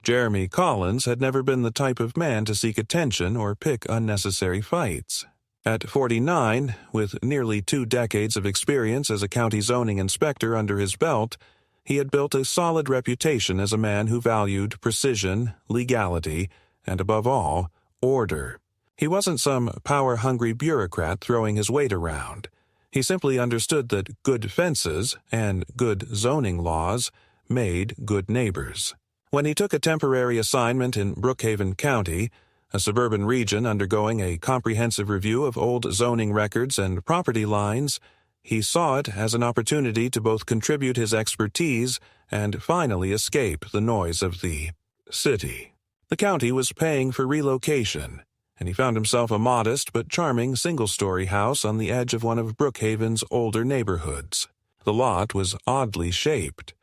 Jeremy Collins had never been the type of man to seek attention or pick unnecessary fights. At 49, with nearly 2 decades of experience as a county zoning inspector under his belt, he had built a solid reputation as a man who valued precision, legality, and above all, order. He wasn't some power-hungry bureaucrat throwing his weight around. He simply understood that good fences and good zoning laws made good neighbors. When he took a temporary assignment in Brookhaven County, a suburban region undergoing a comprehensive review of old zoning records and property lines, he saw it as an opportunity to both contribute his expertise and finally escape the noise of the city. The county was paying for relocation, and he found himself a modest but charming single-story house on the edge of one of Brookhaven's older neighborhoods. The lot was oddly shaped,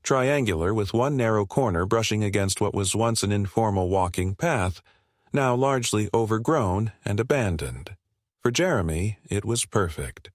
triangular with one narrow corner brushing against what was once an informal walking path, now largely overgrown and abandoned. For Jeremy, it was perfect.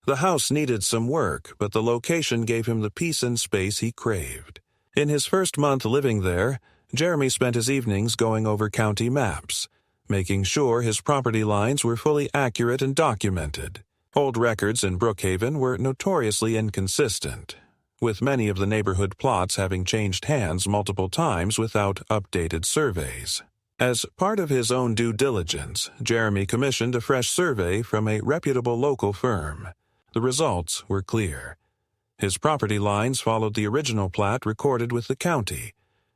The house needed some work, but the location gave him the peace and space he craved. In his first month living there, Jeremy spent his evenings going over county maps, making sure his property lines were fully accurate and documented. Old records in Brookhaven were notoriously inconsistent, with many of the neighborhood plots having changed hands multiple times without updated surveys. As part of his own due diligence, Jeremy commissioned a fresh survey from a reputable local firm. The results were clear. His property lines followed the original plat recorded with the county,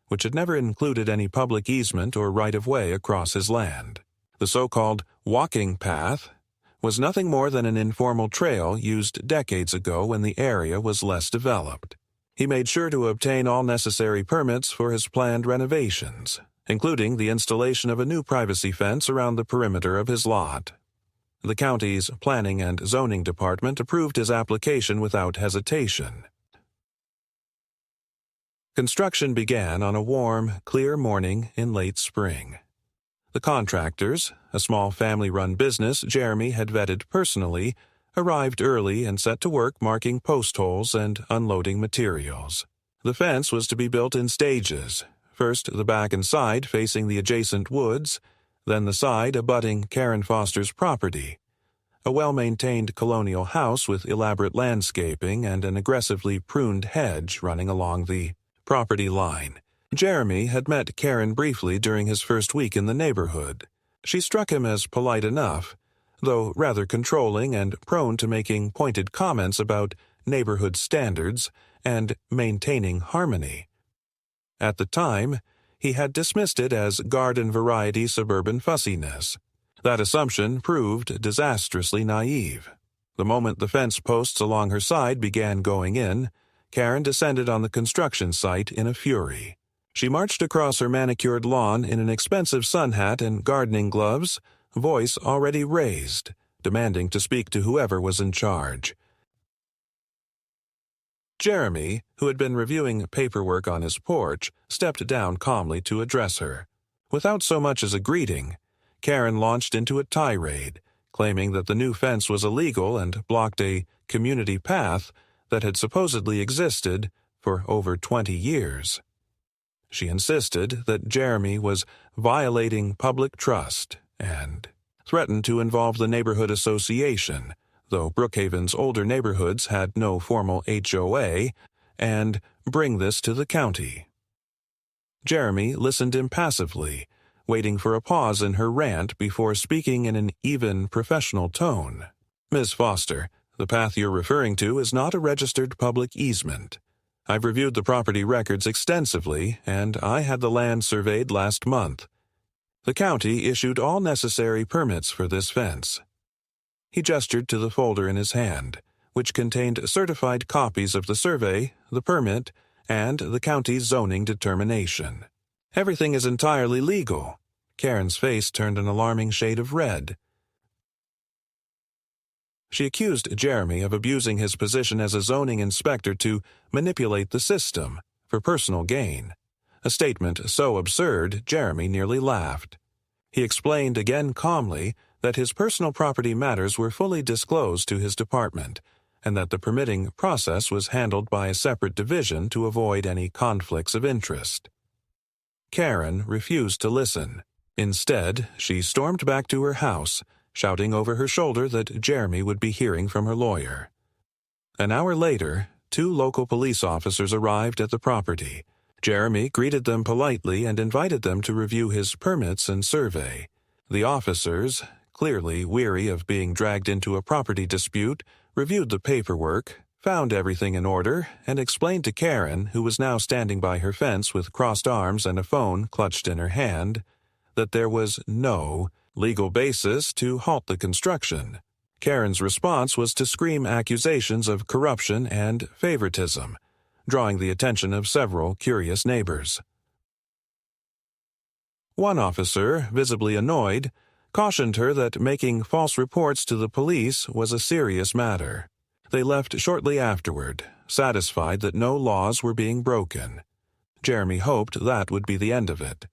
which had never included any public easement or right-of-way across his land. The so-called walking path was nothing more than an informal trail used decades ago when the area was less developed. He made sure to obtain all necessary permits for his planned renovations, including the installation of a new privacy fence around the perimeter of his lot. The county's Planning and Zoning Department approved his application without hesitation. Construction began on a warm, clear morning in late spring. The contractors, a small family-run business Jeremy had vetted personally, arrived early and set to work marking post holes and unloading materials. The fence was to be built in stages, first the back and side facing the adjacent woods, then the side abutting Karen Foster's property, a well-maintained colonial house with elaborate landscaping and an aggressively pruned hedge running along the property line. Jeremy had met Karen briefly during his first week in the neighborhood. She struck him as polite enough, though rather controlling and prone to making pointed comments about neighborhood standards and maintaining harmony. At the time, he had dismissed it as garden-variety suburban fussiness. That assumption proved disastrously naive. The moment the fence posts along her side began going in, Karen descended on the construction site in a fury. She marched across her manicured lawn in an expensive sun hat and gardening gloves, voice already raised, demanding to speak to whoever was in charge. Jeremy, who had been reviewing paperwork on his porch, stepped down calmly to address her. Without so much as a greeting, Karen launched into a tirade, claiming that the new fence was illegal and blocked a community path that had supposedly existed for over 20 years. She insisted that Jeremy was violating public trust and threatened to involve the neighborhood association, though Brookhaven's older neighborhoods had no formal HOA, and bring this to the county. Jeremy listened impassively, waiting for a pause in her rant before speaking in an even, professional tone. "Ms. Foster, the path you're referring to is not a registered public easement. I've reviewed the property records extensively, and I had the land surveyed last month. The county issued all necessary permits for this fence." He gestured to the folder in his hand, which contained certified copies of the survey, the permit, and the county's zoning determination. "Everything is entirely legal." Karen's face turned an alarming shade of red. She accused Jeremy of abusing his position as a zoning inspector to manipulate the system for personal gain, a statement so absurd Jeremy nearly laughed. He explained again calmly that his personal property matters were fully disclosed to his department, and that the permitting process was handled by a separate division to avoid any conflicts of interest. Karen refused to listen. Instead, she stormed back to her house, shouting over her shoulder that Jeremy would be hearing from her lawyer. An hour later, 2 local police officers arrived at the property. Jeremy greeted them politely and invited them to review his permits and survey. The officers, clearly weary of being dragged into a property dispute, reviewed the paperwork, found everything in order, and explained to Karen, who was now standing by her fence with crossed arms and a phone clutched in her hand, that there was no legal basis to halt the construction. Karen's response was to scream accusations of corruption and favoritism, drawing the attention of several curious neighbors. One officer, visibly annoyed, cautioned her that making false reports to the police was a serious matter. They left shortly afterward, satisfied that no laws were being broken. Jeremy hoped that would be the end of it.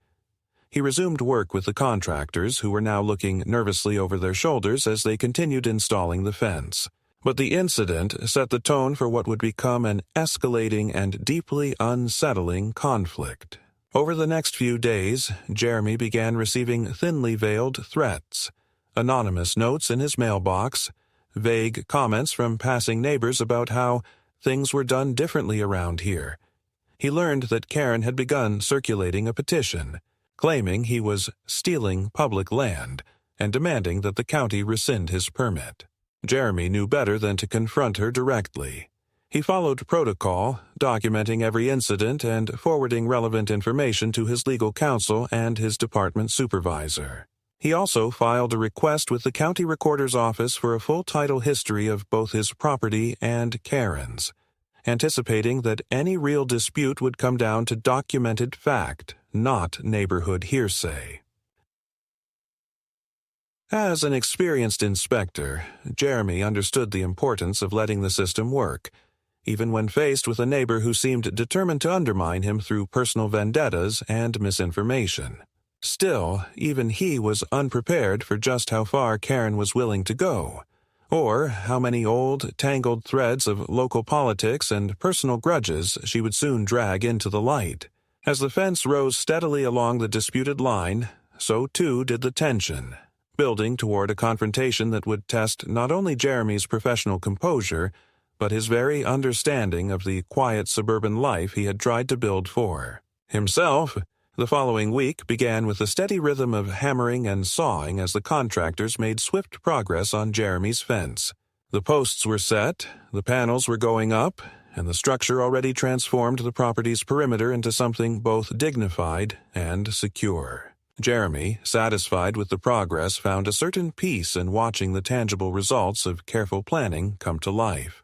He resumed work with the contractors, who were now looking nervously over their shoulders as they continued installing the fence. But the incident set the tone for what would become an escalating and deeply unsettling conflict. Over the next few days, Jeremy began receiving thinly veiled threats, anonymous notes in his mailbox, vague comments from passing neighbors about how things were done differently around here. He learned that Karen had begun circulating a petition, claiming he was stealing public land and demanding that the county rescind his permit. Jeremy knew better than to confront her directly. He followed protocol, documenting every incident and forwarding relevant information to his legal counsel and his department supervisor. He also filed a request with the county recorder's office for a full title history of both his property and Karen's, anticipating that any real dispute would come down to documented fact, not neighborhood hearsay. As an experienced inspector, Jeremy understood the importance of letting the system work, even when faced with a neighbor who seemed determined to undermine him through personal vendettas and misinformation. Still, even he was unprepared for just how far Karen was willing to go, or how many old, tangled threads of local politics and personal grudges she would soon drag into the light. As the fence rose steadily along the disputed line, so too did the tension, building toward a confrontation that would test not only Jeremy's professional composure, but his very understanding of the quiet suburban life he had tried to build for himself. The following week began with a steady rhythm of hammering and sawing as the contractors made swift progress on Jeremy's fence. The posts were set, the panels were going up, and the structure already transformed the property's perimeter into something both dignified and secure. Jeremy, satisfied with the progress, found a certain peace in watching the tangible results of careful planning come to life.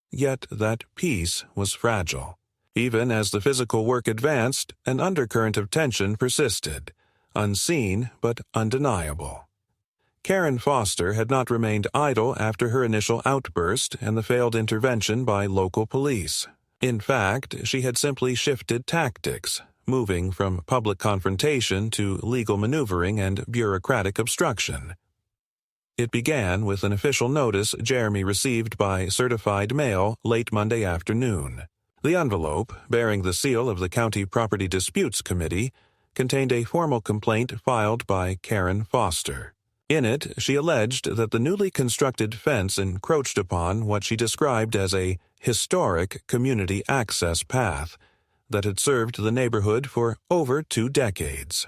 Yet that peace was fragile. Even as the physical work advanced, an undercurrent of tension persisted, unseen but undeniable. Karen Foster had not remained idle after her initial outburst and the failed intervention by local police. In fact, she had simply shifted tactics, moving from public confrontation to legal maneuvering and bureaucratic obstruction. It began with an official notice Jeremy received by certified mail late Monday afternoon. The envelope, bearing the seal of the County Property Disputes Committee, contained a formal complaint filed by Karen Foster. In it, she alleged that the newly constructed fence encroached upon what she described as a historic community access path that had served the neighborhood for over 2 decades.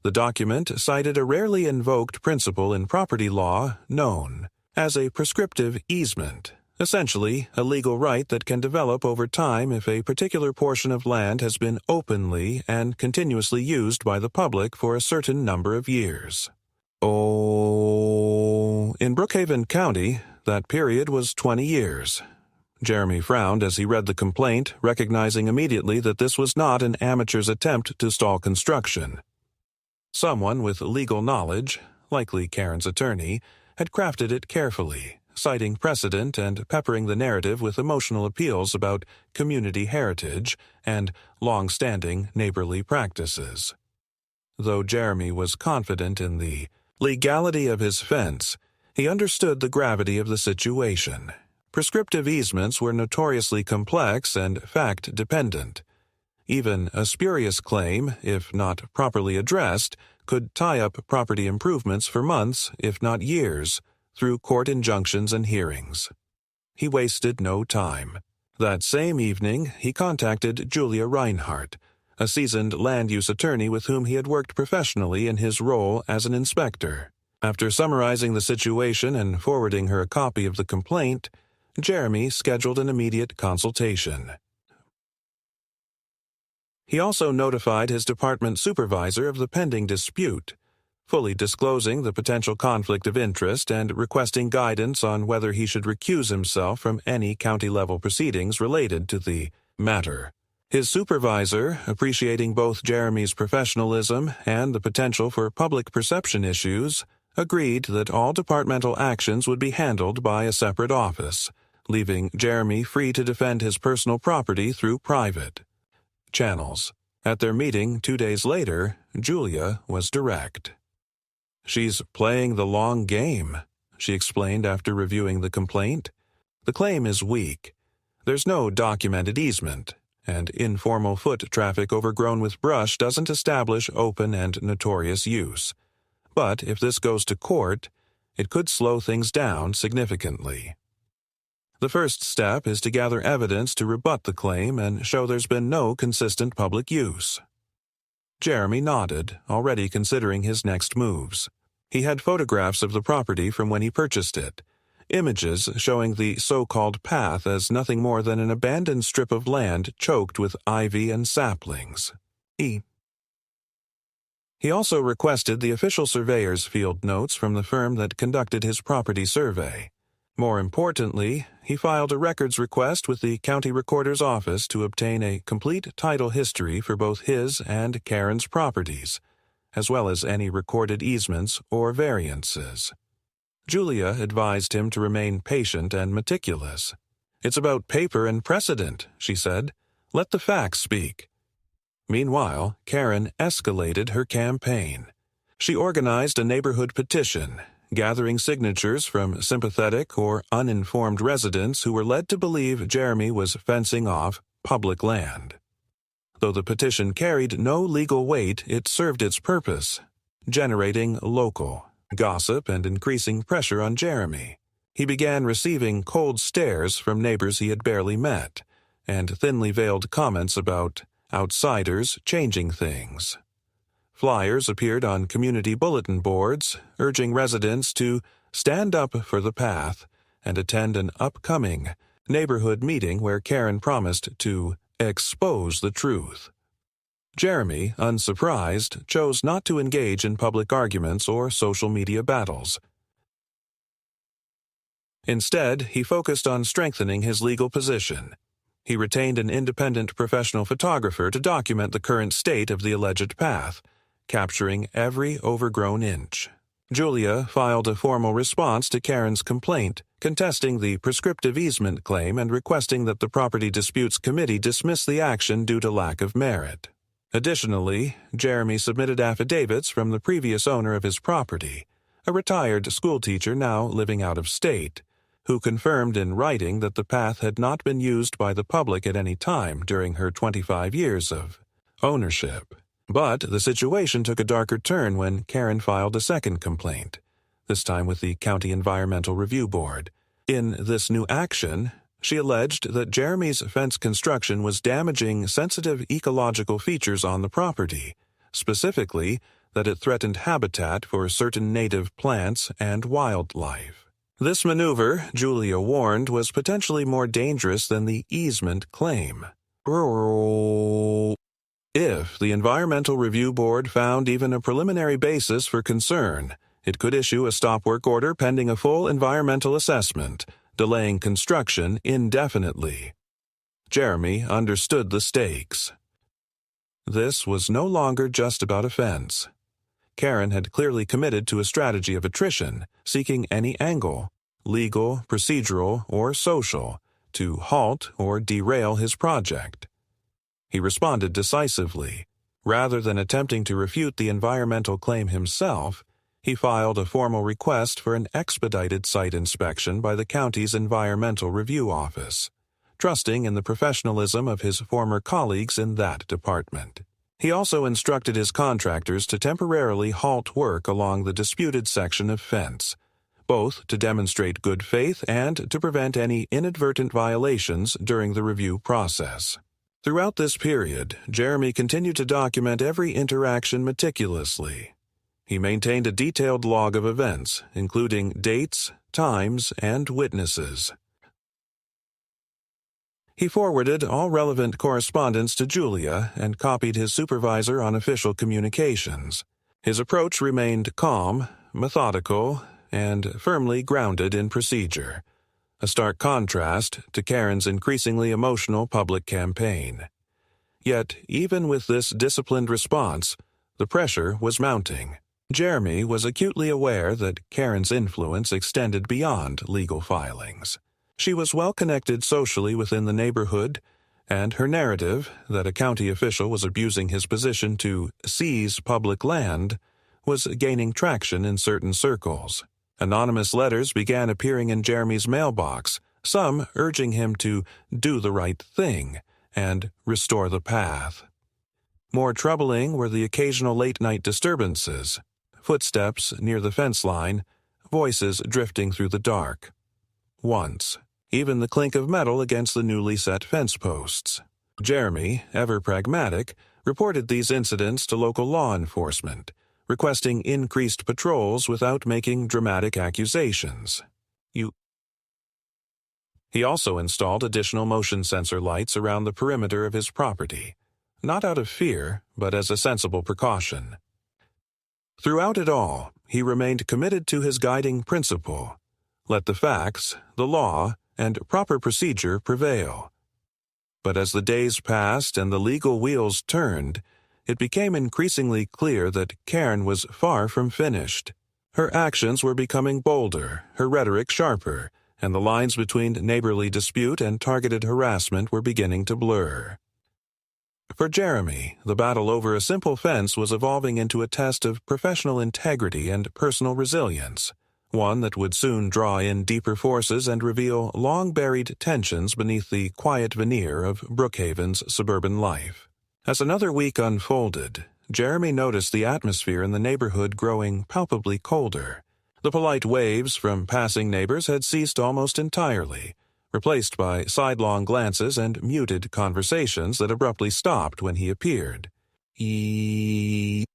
The document cited a rarely invoked principle in property law known as a prescriptive easement, essentially a legal right that can develop over time if a particular portion of land has been openly and continuously used by the public for a certain number of years. In Brookhaven County, that period was 20 years. Jeremy frowned as he read the complaint, recognizing immediately that this was not an amateur's attempt to stall construction. Someone with legal knowledge, likely Karen's attorney, had crafted it carefully, citing precedent and peppering the narrative with emotional appeals about community heritage and long-standing neighborly practices. Though Jeremy was confident in the legality of his fence, He understood the gravity of the situation. Prescriptive easements were notoriously complex and fact-dependent. Even a spurious claim, if not properly addressed, could tie up property improvements for months, if not years, through court injunctions and hearings. He wasted no time. That same evening, he contacted Julia Reinhardt, a seasoned land use attorney with whom he had worked professionally in his role as an inspector. After summarizing the situation and forwarding her a copy of the complaint, Jeremy scheduled an immediate consultation. He also notified his department supervisor of the pending dispute, fully disclosing the potential conflict of interest and requesting guidance on whether he should recuse himself from any county-level proceedings related to the matter. His supervisor, appreciating both Jeremy's professionalism and the potential for public perception issues, agreed that all departmental actions would be handled by a separate office, leaving Jeremy free to defend his personal property through private channels. At their meeting 2 days later, Julia was direct. "She's playing the long game," she explained after reviewing the complaint. "The claim is weak. There's no documented easement, and informal foot traffic overgrown with brush doesn't establish open and notorious use. But if this goes to court, it could slow things down significantly. The first step is to gather evidence to rebut the claim and show there's been no consistent public use." Jeremy nodded, already considering his next moves. He had photographs of the property from when he purchased it, images showing the so-called path as nothing more than an abandoned strip of land choked with ivy and saplings. He also requested the official surveyor's field notes from the firm that conducted his property survey. More importantly, he filed a records request with the county recorder's office to obtain a complete title history for both his and Karen's properties, as well as any recorded easements or variances. Julia advised him to remain patient and meticulous. "It's about paper and precedent," she said. "Let the facts speak." Meanwhile, Karen escalated her campaign. She organized a neighborhood petition, gathering signatures from sympathetic or uninformed residents who were led to believe Jeremy was fencing off public land. Though the petition carried no legal weight, it served its purpose, generating local gossip and increasing pressure on Jeremy. He began receiving cold stares from neighbors he had barely met, and thinly veiled comments about outsiders changing things. Flyers appeared on community bulletin boards, urging residents to stand up for the path and attend an upcoming neighborhood meeting where Karen promised to expose the truth. Jeremy, unsurprised, chose not to engage in public arguments or social media battles. Instead, he focused on strengthening his legal position. He retained an independent professional photographer to document the current state of the alleged path, capturing every overgrown inch. Julia filed a formal response to Karen's complaint, contesting the prescriptive easement claim and requesting that the Property Disputes Committee dismiss the action due to lack of merit. Additionally, Jeremy submitted affidavits from the previous owner of his property, a retired schoolteacher now living out of state, who confirmed in writing that the path had not been used by the public at any time during her 25 years of ownership. But the situation took a darker turn when Karen filed a second complaint, this time with the County Environmental Review Board. In this new action, she alleged that Jeremy's fence construction was damaging sensitive ecological features on the property, specifically that it threatened habitat for certain native plants and wildlife. This maneuver, Julia warned, was potentially more dangerous than the easement claim. If the Environmental Review Board found even a preliminary basis for concern, it could issue a stop work order pending a full environmental assessment, delaying construction indefinitely. Jeremy understood the stakes. This was no longer just about a fence. Karen had clearly committed to a strategy of attrition, seeking any angle, legal, procedural, or social, to halt or derail his project. He responded decisively. Rather than attempting to refute the environmental claim himself, He filed a formal request for an expedited site inspection by the county's Environmental Review Office, trusting in the professionalism of his former colleagues in that department. He also instructed his contractors to temporarily halt work along the disputed section of fence, both to demonstrate good faith and to prevent any inadvertent violations during the review process. Throughout this period, Jeremy continued to document every interaction meticulously. He maintained a detailed log of events, including dates, times, and witnesses. He forwarded all relevant correspondence to Julia and copied his supervisor on official communications. His approach remained calm, methodical, and firmly grounded in procedure, a stark contrast to Karen's increasingly emotional public campaign. Yet, even with this disciplined response, the pressure was mounting. Jeremy was acutely aware that Karen's influence extended beyond legal filings. She was well connected socially within the neighborhood, and her narrative that a county official was abusing his position to seize public land was gaining traction in certain circles. Anonymous letters began appearing in Jeremy's mailbox, some urging him to do the right thing and restore the path. More troubling were the occasional late-night disturbances, footsteps near the fence line, voices drifting through the dark. Once, even the clink of metal against the newly set fence posts. Jeremy, ever pragmatic, reported these incidents to local law enforcement, requesting increased patrols without making dramatic accusations. He also installed additional motion sensor lights around the perimeter of his property, not out of fear, but as a sensible precaution. Throughout it all, he remained committed to his guiding principle: let the facts, the law, and proper procedure prevail. But as the days passed and the legal wheels turned, it became increasingly clear that Karen was far from finished. Her actions were becoming bolder, her rhetoric sharper, and the lines between neighborly dispute and targeted harassment were beginning to blur. For Jeremy, the battle over a simple fence was evolving into a test of professional integrity and personal resilience, one that would soon draw in deeper forces and reveal long-buried tensions beneath the quiet veneer of Brookhaven's suburban life. As another week unfolded, Jeremy noticed the atmosphere in the neighborhood growing palpably colder. The polite waves from passing neighbors had ceased almost entirely, replaced by sidelong glances and muted conversations that abruptly stopped when he appeared. The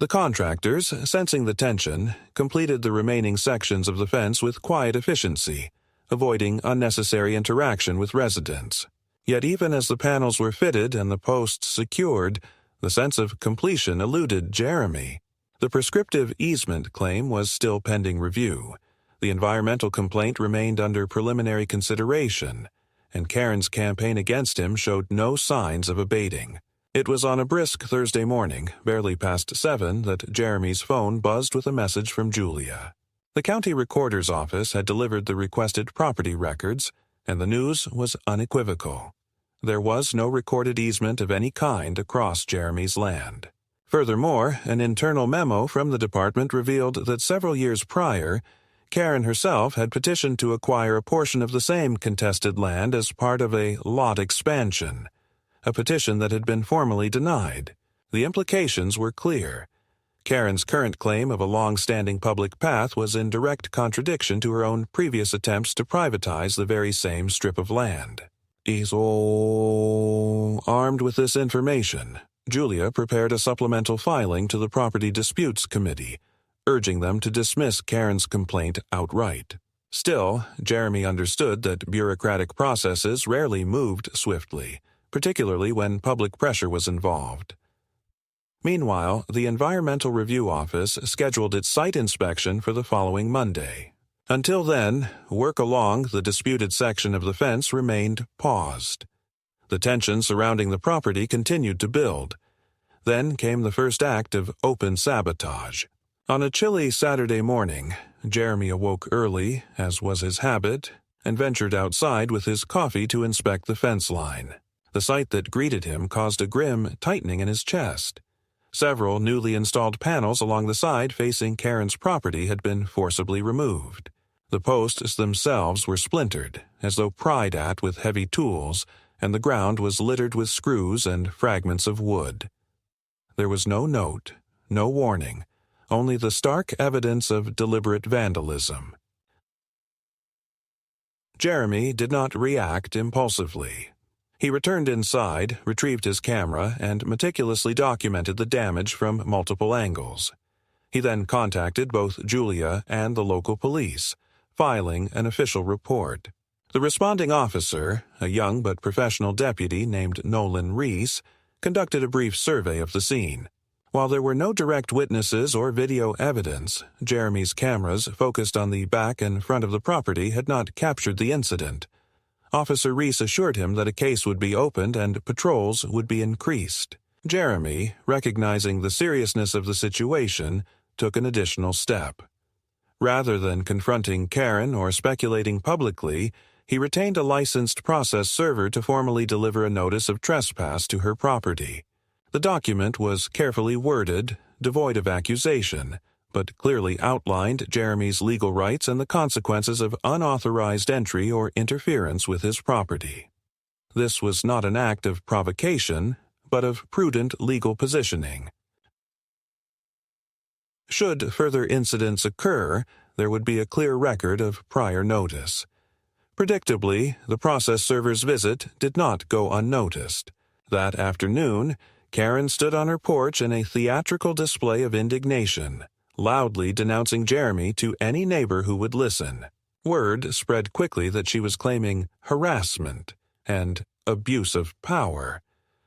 contractors, sensing the tension, completed the remaining sections of the fence with quiet efficiency, avoiding unnecessary interaction with residents. Yet even as the panels were fitted and the posts secured, the sense of completion eluded Jeremy. The prescriptive easement claim was still pending review. The environmental complaint remained under preliminary consideration, and Karen's campaign against him showed no signs of abating. It was on a brisk Thursday morning, barely past 7, that Jeremy's phone buzzed with a message from Julia. The county recorder's office had delivered the requested property records, and the news was unequivocal. There was no recorded easement of any kind across Jeremy's land. Furthermore, an internal memo from the department revealed that several years prior, Karen herself had petitioned to acquire a portion of the same contested land as part of a lot expansion, a petition that had been formally denied. The implications were clear. Karen's current claim of a long-standing public path was in direct contradiction to her own previous attempts to privatize the very same strip of land. Armed with this information, Julia prepared a supplemental filing to the Property Disputes Committee, urging them to dismiss Karen's complaint outright. Still, Jeremy understood that bureaucratic processes rarely moved swiftly, particularly when public pressure was involved. Meanwhile, the Environmental Review Office scheduled its site inspection for the following Monday. Until then, work along the disputed section of the fence remained paused. The tension surrounding the property continued to build. Then came the first act of open sabotage. On a chilly Saturday morning, Jeremy awoke early, as was his habit, and ventured outside with his coffee to inspect the fence line. The sight that greeted him caused a grim tightening in his chest. Several newly installed panels along the side facing Karen's property had been forcibly removed. The posts themselves were splintered, as though pried at with heavy tools, and the ground was littered with screws and fragments of wood. There was no note, no warning, only the stark evidence of deliberate vandalism. Jeremy did not react impulsively. He returned inside, retrieved his camera, and meticulously documented the damage from multiple angles. He then contacted both Julia and the local police, filing an official report. The responding officer, a young but professional deputy named Nolan Reese, conducted a brief survey of the scene. While there were no direct witnesses or video evidence, Jeremy's cameras focused on the back and front of the property had not captured the incident. Officer Reese assured him that a case would be opened and patrols would be increased. Jeremy, recognizing the seriousness of the situation, took an additional step. Rather than confronting Karen or speculating publicly, he retained a licensed process server to formally deliver a notice of trespass to her property. The document was carefully worded, devoid of accusation, but clearly outlined Jeremy's legal rights and the consequences of unauthorized entry or interference with his property. This was not an act of provocation, but of prudent legal positioning. Should further incidents occur, there would be a clear record of prior notice. Predictably, the process server's visit did not go unnoticed. That afternoon, Karen stood on her porch in a theatrical display of indignation, loudly denouncing Jeremy to any neighbor who would listen. Word spread quickly that she was claiming harassment and abuse of power,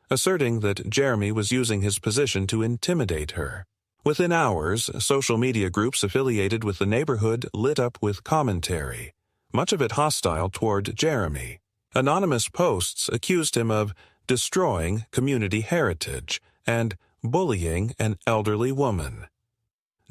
asserting that Jeremy was using his position to intimidate her. Within hours, social media groups affiliated with the neighborhood lit up with commentary, much of it hostile toward Jeremy. Anonymous posts accused him of destroying community heritage and bullying an elderly woman.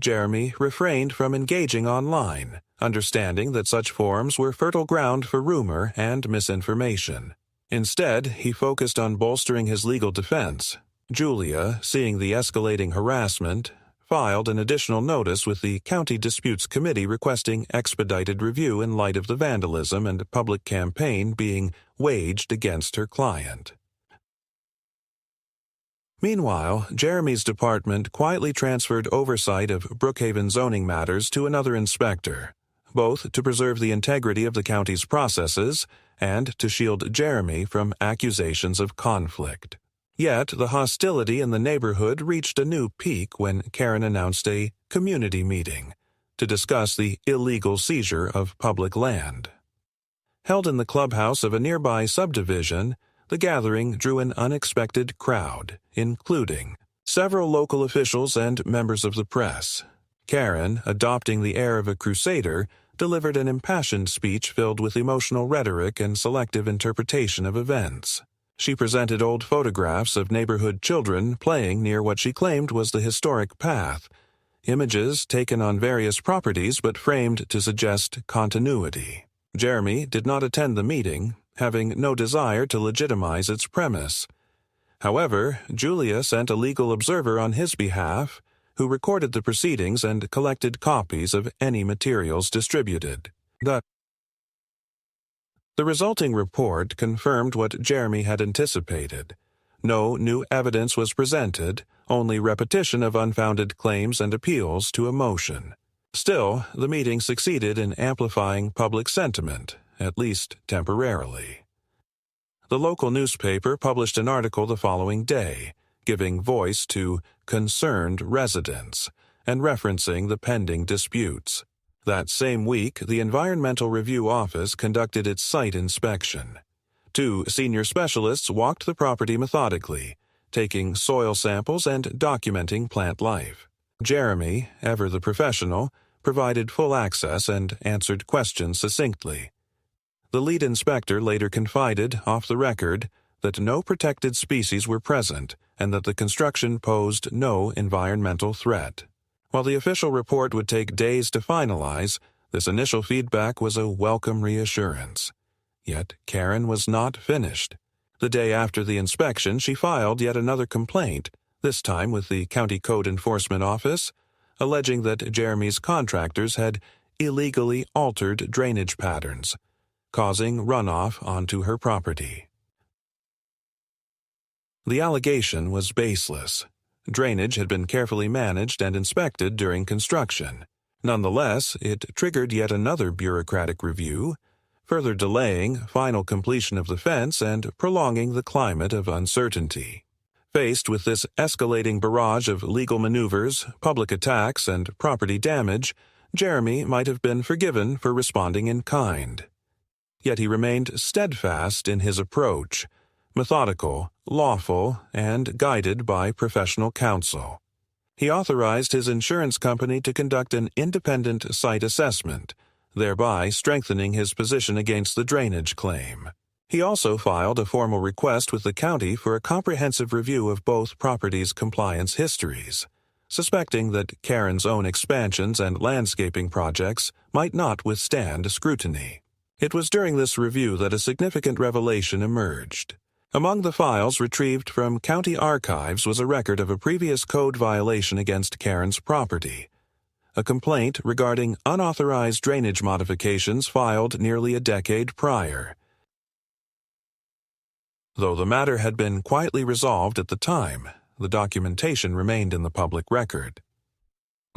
Jeremy refrained from engaging online, understanding that such forums were fertile ground for rumor and misinformation. Instead, he focused on bolstering his legal defense. Julia, seeing the escalating harassment, filed an additional notice with the County Disputes Committee requesting expedited review in light of the vandalism and public campaign being waged against her client. Meanwhile, Jeremy's department quietly transferred oversight of Brookhaven zoning matters to another inspector, both to preserve the integrity of the county's processes and to shield Jeremy from accusations of conflict. Yet the hostility in the neighborhood reached a new peak when Karen announced a community meeting to discuss the illegal seizure of public land. Held in the clubhouse of a nearby subdivision, the gathering drew an unexpected crowd, including several local officials and members of the press. Karen, adopting the air of a crusader, delivered an impassioned speech filled with emotional rhetoric and selective interpretation of events. She presented old photographs of neighborhood children playing near what she claimed was the historic path, images taken on various properties but framed to suggest continuity. Jeremy did not attend the meeting, having no desire to legitimize its premise. However, Julia sent a legal observer on his behalf, who recorded the proceedings and collected copies of any materials distributed. The resulting report confirmed what Jeremy had anticipated. No new evidence was presented, only repetition of unfounded claims and appeals to emotion. Still, the meeting succeeded in amplifying public sentiment, at least temporarily. The local newspaper published an article the following day, giving voice to concerned residents and referencing the pending disputes. That same week, the Environmental Review Office conducted its site inspection. 2 senior specialists walked the property methodically, taking soil samples and documenting plant life. Jeremy, ever the professional, provided full access and answered questions succinctly. The lead inspector later confided, off the record, that no protected species were present and that the construction posed no environmental threat. While the official report would take days to finalize, this initial feedback was a welcome reassurance. Yet Karen was not finished. The day after the inspection, she filed yet another complaint, this time with the County Code Enforcement Office, alleging that Jeremy's contractors had illegally altered drainage patterns, causing runoff onto her property. The allegation was baseless. Drainage had been carefully managed and inspected during construction. Nonetheless, it triggered yet another bureaucratic review, further delaying final completion of the fence and prolonging the climate of uncertainty. Faced with this escalating barrage of legal maneuvers, public attacks, and property damage, Jeremy might have been forgiven for responding in kind. Yet he remained steadfast in his approach, methodical, lawful, and guided by professional counsel. He authorized his insurance company to conduct an independent site assessment, thereby strengthening his position against the drainage claim. He also filed a formal request with the county for a comprehensive review of both properties' compliance histories, suspecting that Karen's own expansions and landscaping projects might not withstand scrutiny. It was during this review that a significant revelation emerged. Among the files retrieved from county archives was a record of a previous code violation against Karen's property, a complaint regarding unauthorized drainage modifications filed nearly a decade prior. Though the matter had been quietly resolved at the time, the documentation remained in the public record.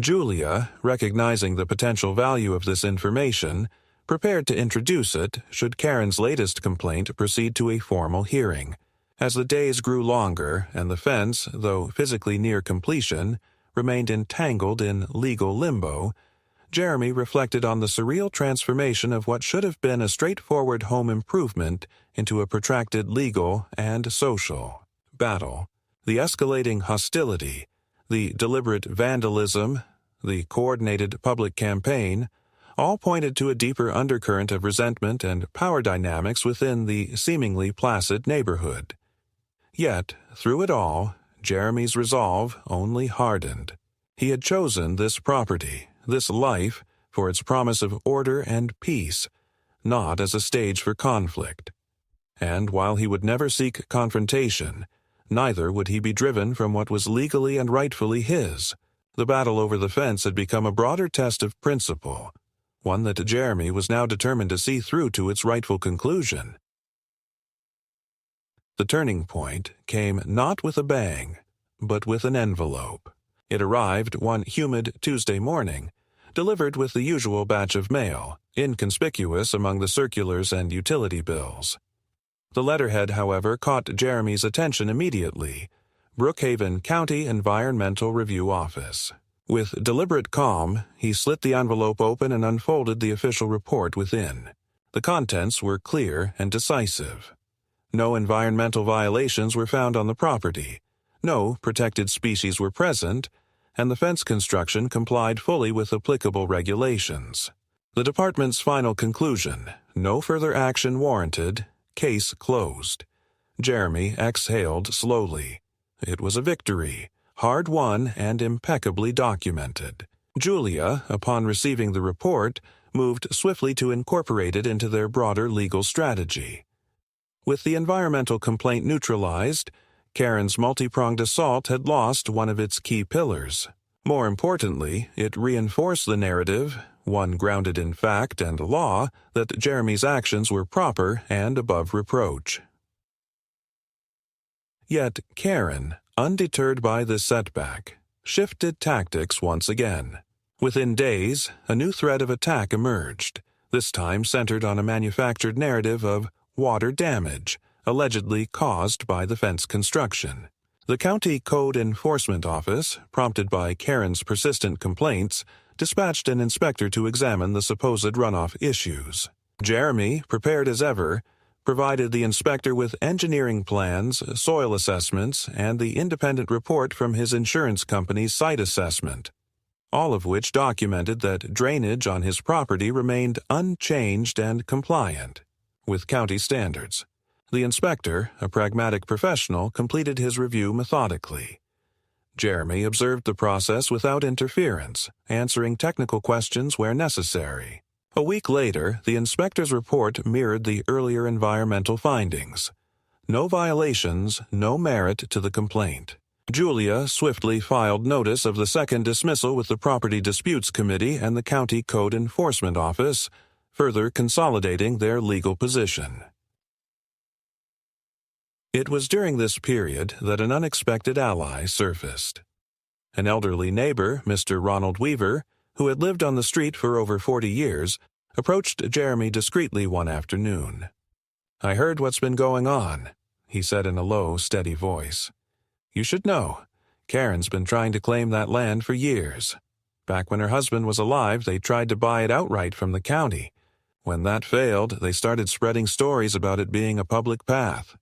Julia, recognizing the potential value of this information, prepared to introduce it should Karen's latest complaint proceed to a formal hearing. As the days grew longer and the fence, though physically near completion, remained entangled in legal limbo, Jeremy reflected on the surreal transformation of what should have been a straightforward home improvement into a protracted legal and social battle. The escalating hostility, the deliberate vandalism, the coordinated public campaign, all pointed to a deeper undercurrent of resentment and power dynamics within the seemingly placid neighborhood. Yet, through it all, Jeremy's resolve only hardened. He had chosen this property, this life, for its promise of order and peace, not as a stage for conflict. And while he would never seek confrontation, neither would he be driven from what was legally and rightfully his. The battle over the fence had become a broader test of principle, one that Jeremy was now determined to see through to its rightful conclusion. The turning point came not with a bang, but with an envelope. It arrived one humid Tuesday morning, delivered with the usual batch of mail, inconspicuous among the circulars and utility bills. The letterhead, however, caught Jeremy's attention immediately: Brookhaven County Environmental Review Office. With deliberate calm, he slit the envelope open and unfolded the official report within. The contents were clear and decisive. No environmental violations were found on the property, no protected species were present, and the fence construction complied fully with applicable regulations. The department's final conclusion: no further action warranted, case closed. Jeremy exhaled slowly. It was a victory, hard won and impeccably documented. Julia, upon receiving the report, moved swiftly to incorporate it into their broader legal strategy. With the environmental complaint neutralized, Karen's multi-pronged assault had lost one of its key pillars. More importantly, it reinforced the narrative, one grounded in fact and law, that Jeremy's actions were proper and above reproach. Yet Karen, undeterred by this setback, shifted tactics once again. Within days, a new thread of attack emerged, this time centered on a manufactured narrative of water damage, allegedly caused by the fence construction. The County Code Enforcement Office, prompted by Karen's persistent complaints, dispatched an inspector to examine the supposed runoff issues. Jeremy, prepared as ever, provided the inspector with engineering plans, soil assessments, and the independent report from his insurance company's site assessment, all of which documented that drainage on his property remained unchanged and compliant with county standards. The inspector, a pragmatic professional, completed his review methodically. Jeremy observed the process without interference, answering technical questions where necessary. A week later, the inspector's report mirrored the earlier environmental findings. No violations, no merit to the complaint. Julia swiftly filed notice of the second dismissal with the Property Disputes Committee and the County Code Enforcement Office, further consolidating their legal position. It was during this period that an unexpected ally surfaced. An elderly neighbor, Mr. Ronald Weaver, who had lived on the street for over 40 years, approached Jeremy discreetly one afternoon. "I heard what's been going on," he said in a low, steady voice. "You should know, Karen's been trying to claim that land for years. Back when her husband was alive, they tried to buy it outright from the county. When that failed, they started spreading stories about it being a public path."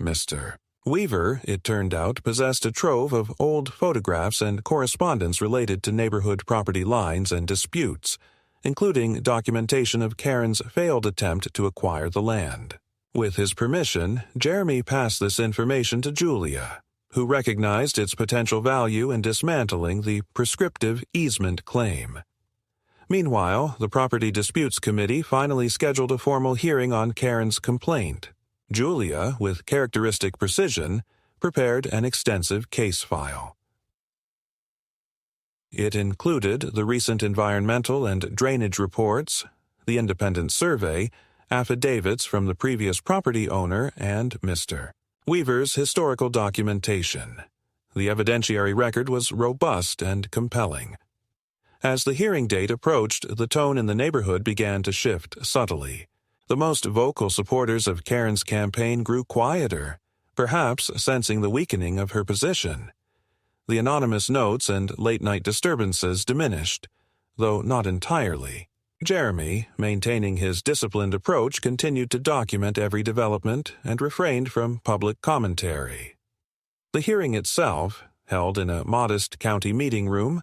Mr. Weaver, it turned out, possessed a trove of old photographs and correspondence related to neighborhood property lines and disputes, including documentation of Karen's failed attempt to acquire the land. With his permission, Jeremy passed this information to Julia, who recognized its potential value in dismantling the prescriptive easement claim. Meanwhile, the Property Disputes Committee finally scheduled a formal hearing on Karen's complaint. Julia, with characteristic precision, prepared an extensive case file. It included the recent environmental and drainage reports, the independent survey, affidavits from the previous property owner, and Mr. Weaver's historical documentation. The evidentiary record was robust and compelling. As the hearing date approached, the tone in the neighborhood began to shift subtly. The most vocal supporters of Karen's campaign grew quieter, perhaps sensing the weakening of her position. The anonymous notes and late-night disturbances diminished, though not entirely. Jeremy, maintaining his disciplined approach, continued to document every development and refrained from public commentary. The hearing itself, held in a modest county meeting room,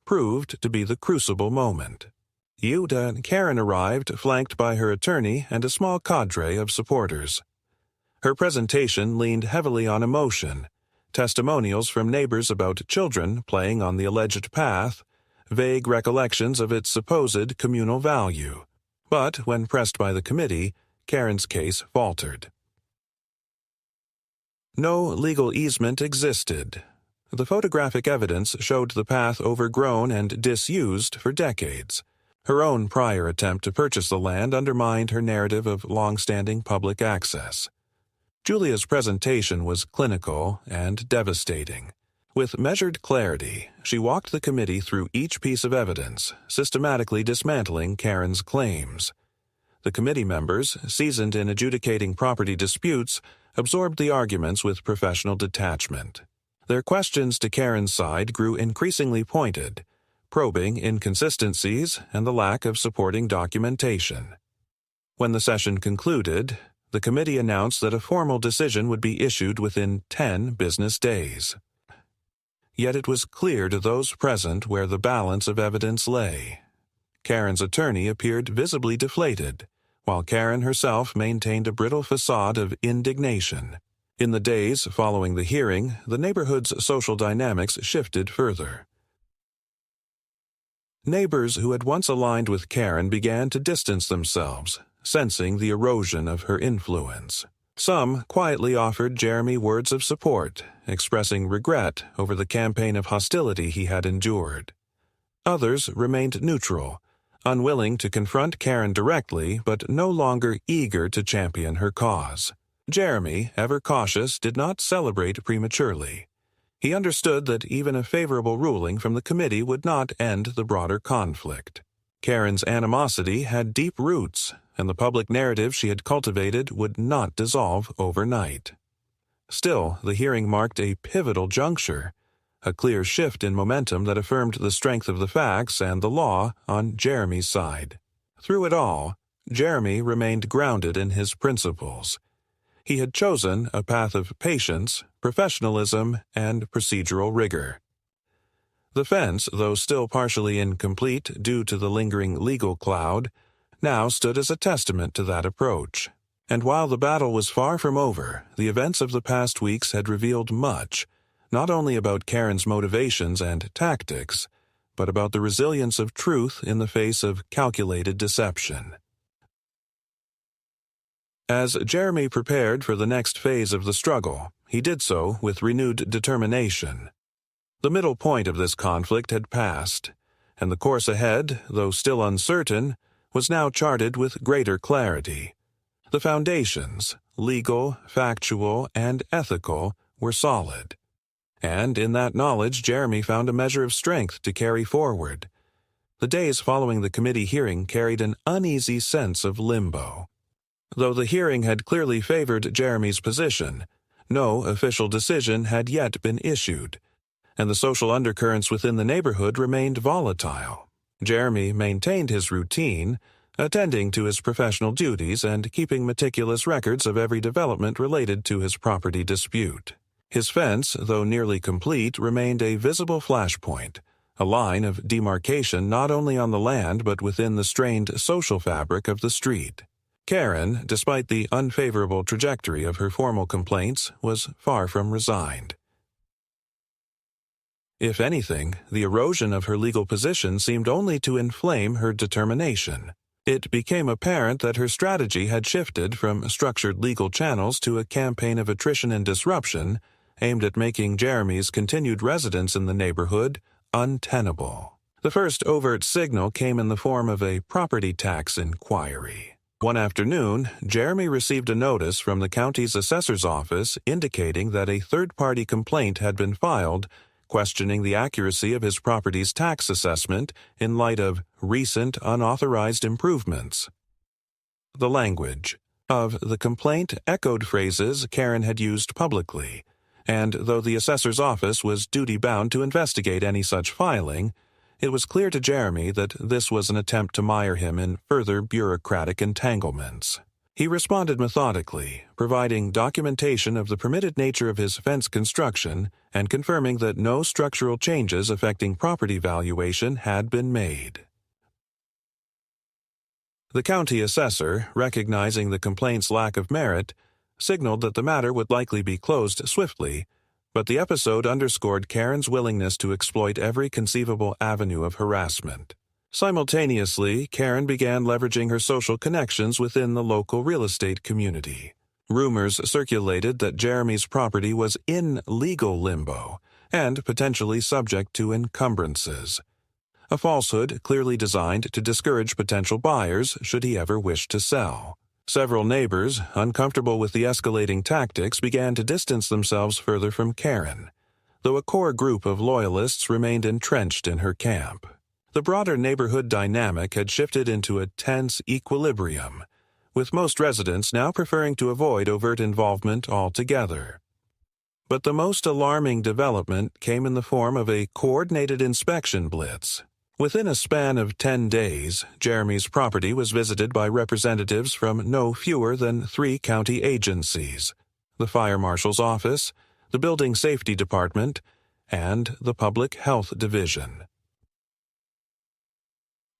proved to be the crucible moment. Karen arrived, flanked by her attorney and a small cadre of supporters. Her presentation leaned heavily on emotion, testimonials from neighbors about children playing on the alleged path, vague recollections of its supposed communal value. But when pressed by the committee, Karen's case faltered. No legal easement existed. The photographic evidence showed the path overgrown and disused for decades. Her own prior attempt to purchase the land undermined her narrative of long-standing public access. Julia's presentation was clinical and devastating. With measured clarity, she walked the committee through each piece of evidence, systematically dismantling Karen's claims. The committee members, seasoned in adjudicating property disputes, absorbed the arguments with professional detachment. Their questions to Karen's side grew increasingly pointed, probing inconsistencies and the lack of supporting documentation. When the session concluded, the committee announced that a formal decision would be issued within 10 business days. Yet it was clear to those present where the balance of evidence lay. Karen's attorney appeared visibly deflated, while Karen herself maintained a brittle facade of indignation. In the days following the hearing, the neighborhood's social dynamics shifted further. Neighbors who had once aligned with Karen began to distance themselves, sensing the erosion of her influence. Some quietly offered Jeremy words of support, expressing regret over the campaign of hostility he had endured. Others remained neutral, unwilling to confront Karen directly but no longer eager to champion her cause. Jeremy, ever cautious, did not celebrate prematurely. He understood that even a favorable ruling from the committee would not end the broader conflict. Karen's animosity had deep roots, and the public narrative she had cultivated would not dissolve overnight. Still, the hearing marked a pivotal juncture, a clear shift in momentum that affirmed the strength of the facts and the law on Jeremy's side. Through it all, Jeremy remained grounded in his principles. He had chosen a path of patience, professionalism, and procedural rigor. The fence, though still partially incomplete due to the lingering legal cloud, now stood as a testament to that approach. And while the battle was far from over, the events of the past weeks had revealed much, not only about Karen's motivations and tactics, but about the resilience of truth in the face of calculated deception. As Jeremy prepared for the next phase of the struggle, he did so with renewed determination. The middle point of this conflict had passed, and the course ahead, though still uncertain, was now charted with greater clarity. The foundations, legal, factual, and ethical, were solid. And in that knowledge Jeremy found a measure of strength to carry forward. The days following the committee hearing carried an uneasy sense of limbo. Though the hearing had clearly favored Jeremy's position, no official decision had yet been issued, and the social undercurrents within the neighborhood remained volatile. Jeremy maintained his routine, attending to his professional duties and keeping meticulous records of every development related to his property dispute. His fence, though nearly complete, remained a visible flashpoint, a line of demarcation not only on the land but within the strained social fabric of the street. Karen, despite the unfavorable trajectory of her formal complaints, was far from resigned. If anything, the erosion of her legal position seemed only to inflame her determination. It became apparent that her strategy had shifted from structured legal channels to a campaign of attrition and disruption aimed at making Jeremy's continued residence in the neighborhood untenable. The first overt signal came in the form of a property tax inquiry. One afternoon, Jeremy received a notice from the county's assessor's office indicating that a third-party complaint had been filed questioning the accuracy of his property's tax assessment in light of recent unauthorized improvements. The language of the complaint echoed phrases Karen had used publicly, and though the assessor's office was duty-bound to investigate any such filing, it was clear to Jeremy that this was an attempt to mire him in further bureaucratic entanglements. He responded methodically, providing documentation of the permitted nature of his fence construction and confirming that no structural changes affecting property valuation had been made. The county assessor, recognizing the complaint's lack of merit, signaled that the matter would likely be closed swiftly, but the episode underscored Karen's willingness to exploit every conceivable avenue of harassment. Simultaneously, Karen began leveraging her social connections within the local real estate community. Rumors circulated that Jeremy's property was in legal limbo and potentially subject to encumbrances, a falsehood clearly designed to discourage potential buyers should he ever wish to sell. Several neighbors, uncomfortable with the escalating tactics, began to distance themselves further from Karen, though a core group of loyalists remained entrenched in her camp. The broader neighborhood dynamic had shifted into a tense equilibrium, with most residents now preferring to avoid overt involvement altogether. But the most alarming development came in the form of a coordinated inspection blitz. Within a span of 10 days, Jeremy's property was visited by representatives from no fewer than 3 county agencies: the Fire Marshal's Office, the Building Safety Department, and the Public Health Division.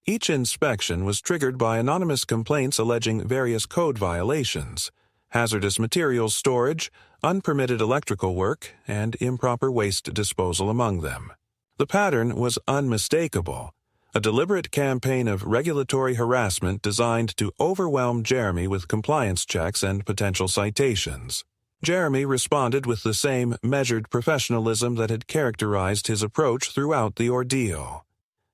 Each inspection was triggered by anonymous complaints alleging various code violations, hazardous materials storage, unpermitted electrical work, and improper waste disposal among them. The pattern was unmistakable, a deliberate campaign of regulatory harassment designed to overwhelm Jeremy with compliance checks and potential citations. Jeremy responded with the same measured professionalism that had characterized his approach throughout the ordeal.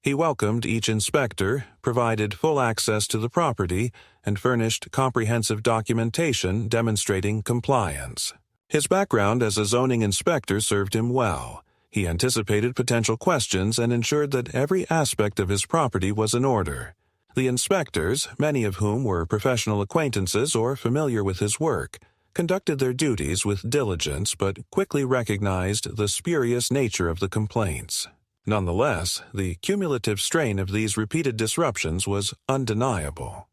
He welcomed each inspector, provided full access to the property, and furnished comprehensive documentation demonstrating compliance. His background as a zoning inspector served him well. He anticipated potential questions and ensured that every aspect of his property was in order. The inspectors, many of whom were professional acquaintances or familiar with his work, conducted their duties with diligence but quickly recognized the spurious nature of the complaints. Nonetheless, the cumulative strain of these repeated disruptions was undeniable.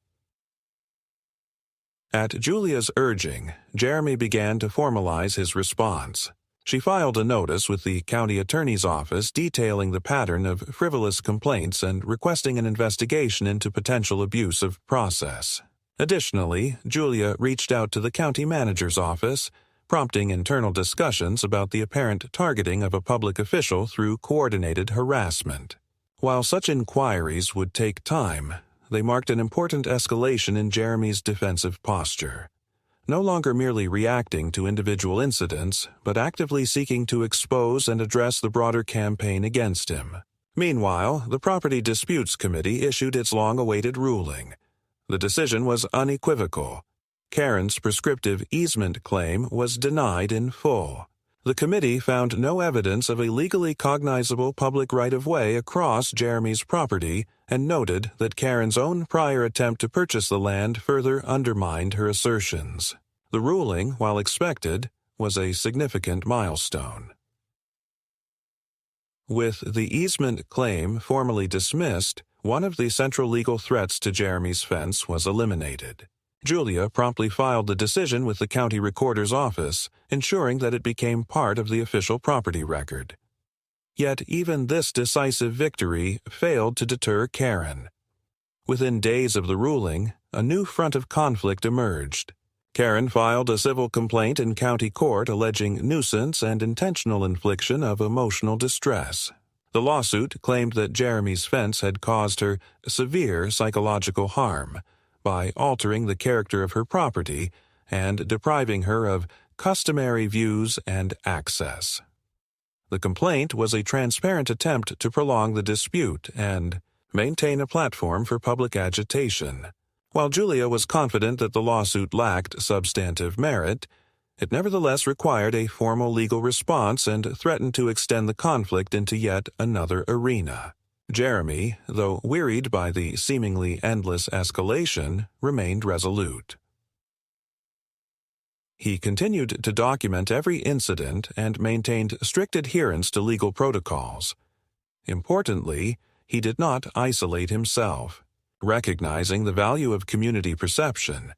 At Julia's urging, Jeremy began to formalize his response. She filed a notice with the county attorney's office detailing the pattern of frivolous complaints and requesting an investigation into potential abuse of process. Additionally, Julia reached out to the county manager's office, prompting internal discussions about the apparent targeting of a public official through coordinated harassment. While such inquiries would take time, they marked an important escalation in Jeremy's defensive posture. no longer merely reacting to individual incidents, but actively seeking to expose and address the broader campaign against him. Meanwhile, the Property Disputes Committee issued its long-awaited ruling. The decision was unequivocal. Karen's prescriptive easement claim was denied in full. The committee found no evidence of a legally cognizable public right-of-way across Jeremy's property and noted that Karen's own prior attempt to purchase the land further undermined her assertions. The ruling, while expected, was a significant milestone. With the easement claim formally dismissed, one of the central legal threats to Jeremy's fence was eliminated. Julia promptly filed the decision with the county recorder's office, ensuring that it became part of the official property record. Yet even this decisive victory failed to deter Karen. Within days of the ruling, a new front of conflict emerged. Karen filed a civil complaint in county court alleging nuisance and intentional infliction of emotional distress. The lawsuit claimed that Jeremy's fence had caused her severe psychological harm by altering the character of her property and depriving her of customary views and access. The complaint was a transparent attempt to prolong the dispute and maintain a platform for public agitation. While Julia was confident that the lawsuit lacked substantive merit, it nevertheless required a formal legal response and threatened to extend the conflict into yet another arena. Jeremy, though wearied by the seemingly endless escalation, remained resolute. He continued to document every incident and maintained strict adherence to legal protocols. Importantly, he did not isolate himself. Recognizing the value of community perception,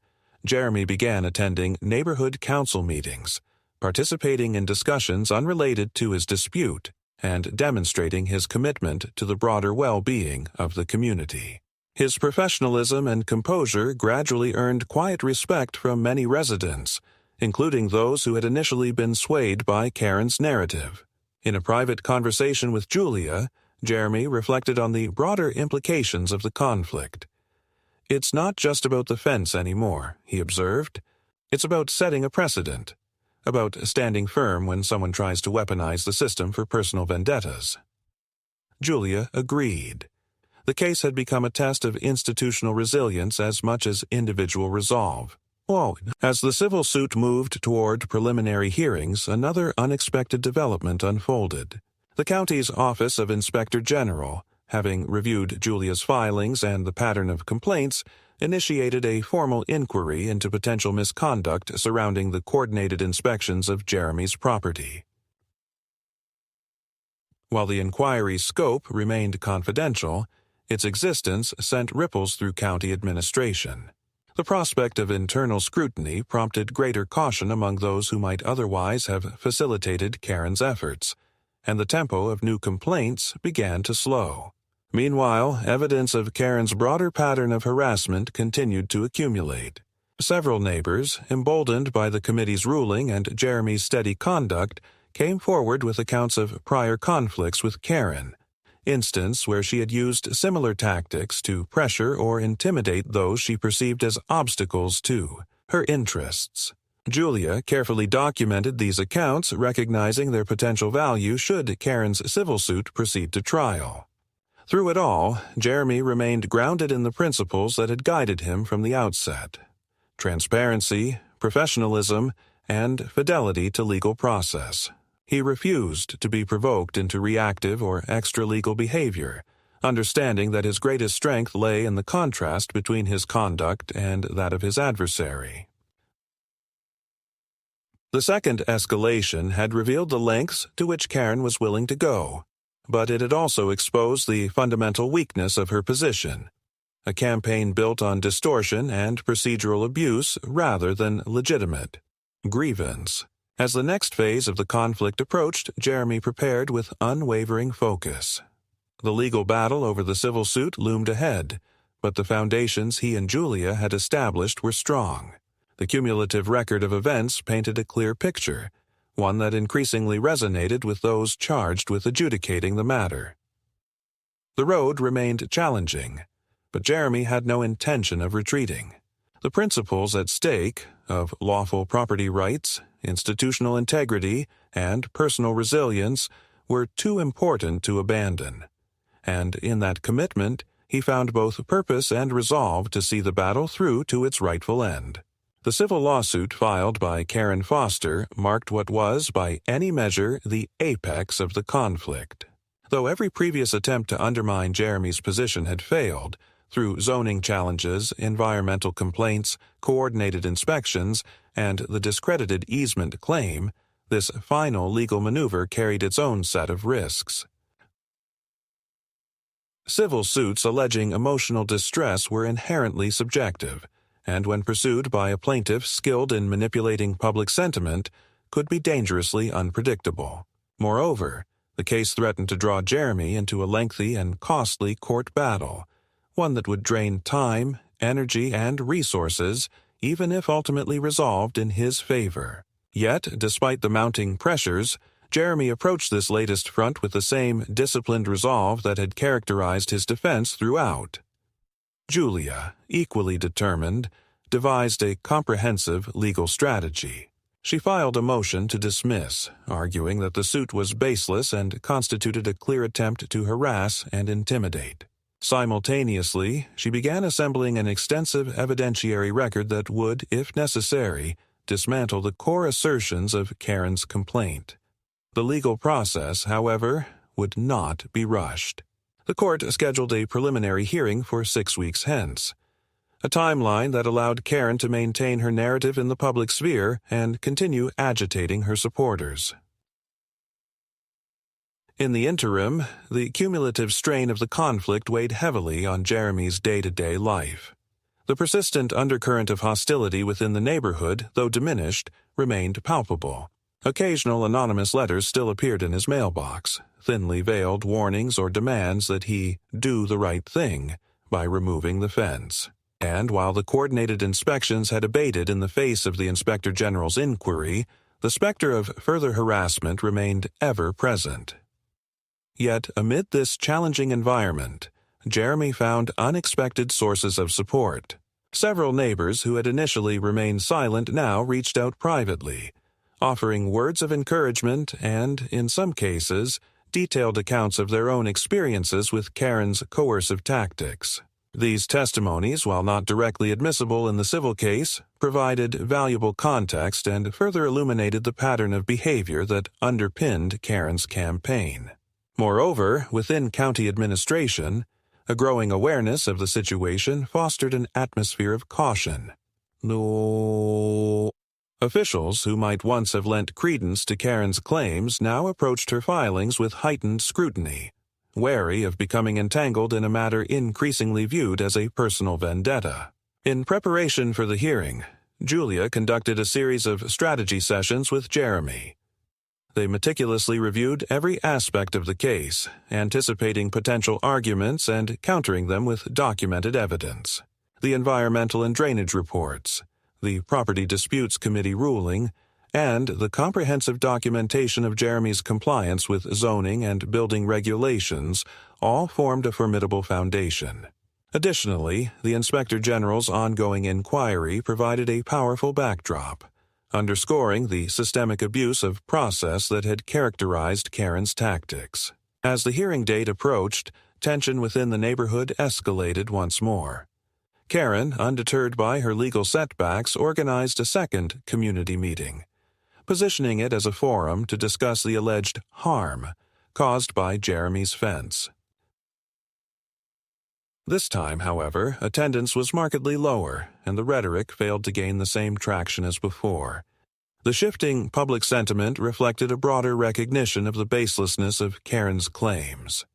Jeremy began attending neighborhood council meetings, participating in discussions unrelated to his dispute, and demonstrating his commitment to the broader well-being of the community. His professionalism and composure gradually earned quiet respect from many residents, including those who had initially been swayed by Karen's narrative. In a private conversation with Julia, Jeremy reflected on the broader implications of the conflict. "It's not just about the fence anymore," he observed. "It's about setting a precedent, about standing firm when someone tries to weaponize the system for personal vendettas." Julia agreed. The case had become a test of institutional resilience as much as individual resolve. As the civil suit moved toward preliminary hearings, another unexpected development unfolded. The county's Office of Inspector General, having reviewed Julia's filings and the pattern of complaints, initiated a formal inquiry into potential misconduct surrounding the coordinated inspections of Jeremy's property. While the inquiry's scope remained confidential, its existence sent ripples through county administration. The prospect of internal scrutiny prompted greater caution among those who might otherwise have facilitated Karen's efforts, and the tempo of new complaints began to slow. Meanwhile, evidence of Karen's broader pattern of harassment continued to accumulate. Several neighbors, emboldened by the committee's ruling and Jeremy's steady conduct, came forward with accounts of prior conflicts with Karen, instances where she had used similar tactics to pressure or intimidate those she perceived as obstacles to her interests. Julia carefully documented these accounts, recognizing their potential value should Karen's civil suit proceed to trial. Through it all, Jeremy remained grounded in the principles that had guided him from the outset: transparency, professionalism, and fidelity to legal process. He refused to be provoked into reactive or extra-legal behavior, understanding that his greatest strength lay in the contrast between his conduct and that of his adversary. The second escalation had revealed the lengths to which Karen was willing to go, but it had also exposed the fundamental weakness of her position: a campaign built on distortion and procedural abuse rather than legitimate grievance. As the next phase of the conflict approached, Jeremy prepared with unwavering focus. The legal battle over the civil suit loomed ahead, but the foundations he and Julia had established were strong. The cumulative record of events painted a clear picture, one that increasingly resonated with those charged with adjudicating the matter. The road remained challenging, but Jeremy had no intention of retreating. The principles at stake of lawful property rights, institutional integrity, and personal resilience were too important to abandon. And in that commitment, he found both purpose and resolve to see the battle through to its rightful end. The civil lawsuit filed by Karen Foster marked what was, by any measure, the apex of the conflict. Though every previous attempt to undermine Jeremy's position had failed, through zoning challenges, environmental complaints, coordinated inspections, and the discredited easement claim, this final legal maneuver carried its own set of risks. Civil suits alleging emotional distress were inherently subjective, and when pursued by a plaintiff skilled in manipulating public sentiment, could be dangerously unpredictable. Moreover, the case threatened to draw Jeremy into a lengthy and costly court battle, one that would drain time, energy, and resources, even if ultimately resolved in his favor. Yet, despite the mounting pressures, Jeremy approached this latest front with the same disciplined resolve that had characterized his defense throughout. Julia, equally determined, devised a comprehensive legal strategy. She filed a motion to dismiss, arguing that the suit was baseless and constituted a clear attempt to harass and intimidate. Simultaneously, she began assembling an extensive evidentiary record that would, if necessary, dismantle the core assertions of Karen's complaint. The legal process, however, would not be rushed. The court scheduled a preliminary hearing for 6 weeks hence, a timeline that allowed Karen to maintain her narrative in the public sphere and continue agitating her supporters. In the interim, the cumulative strain of the conflict weighed heavily on Jeremy's day-to-day life. The persistent undercurrent of hostility within the neighborhood, though diminished, remained palpable. Occasional anonymous letters still appeared in his mailbox, thinly veiled warnings or demands that he do the right thing by removing the fence. And while the coordinated inspections had abated in the face of the Inspector General's inquiry, the specter of further harassment remained ever present. Yet, amid this challenging environment, Jeremy found unexpected sources of support. Several neighbors who had initially remained silent now reached out privately, offering words of encouragement and, in some cases, detailed accounts of their own experiences with Karen's coercive tactics. These testimonies, while not directly admissible in the civil case, provided valuable context and further illuminated the pattern of behavior that underpinned Karen's campaign. Moreover, within county administration, a growing awareness of the situation fostered an atmosphere of caution. Officials who might once have lent credence to Karen's claims now approached her filings with heightened scrutiny, wary of becoming entangled in a matter increasingly viewed as a personal vendetta. In preparation for the hearing, Julia conducted a series of strategy sessions with Jeremy. They meticulously reviewed every aspect of the case, anticipating potential arguments and countering them with documented evidence. The environmental and drainage reports, the Property Disputes Committee ruling, and the comprehensive documentation of Jeremy's compliance with zoning and building regulations all formed a formidable foundation. Additionally, the Inspector General's ongoing inquiry provided a powerful backdrop, underscoring the systemic abuse of process that had characterized Karen's tactics. As the hearing date approached, tension within the neighborhood escalated once more. Karen, undeterred by her legal setbacks, organized a second community meeting, positioning it as a forum to discuss the alleged harm caused by Jeremy's fence. This time, however, attendance was markedly lower, and the rhetoric failed to gain the same traction as before. The shifting public sentiment reflected a broader recognition of the baselessness of Karen's claims,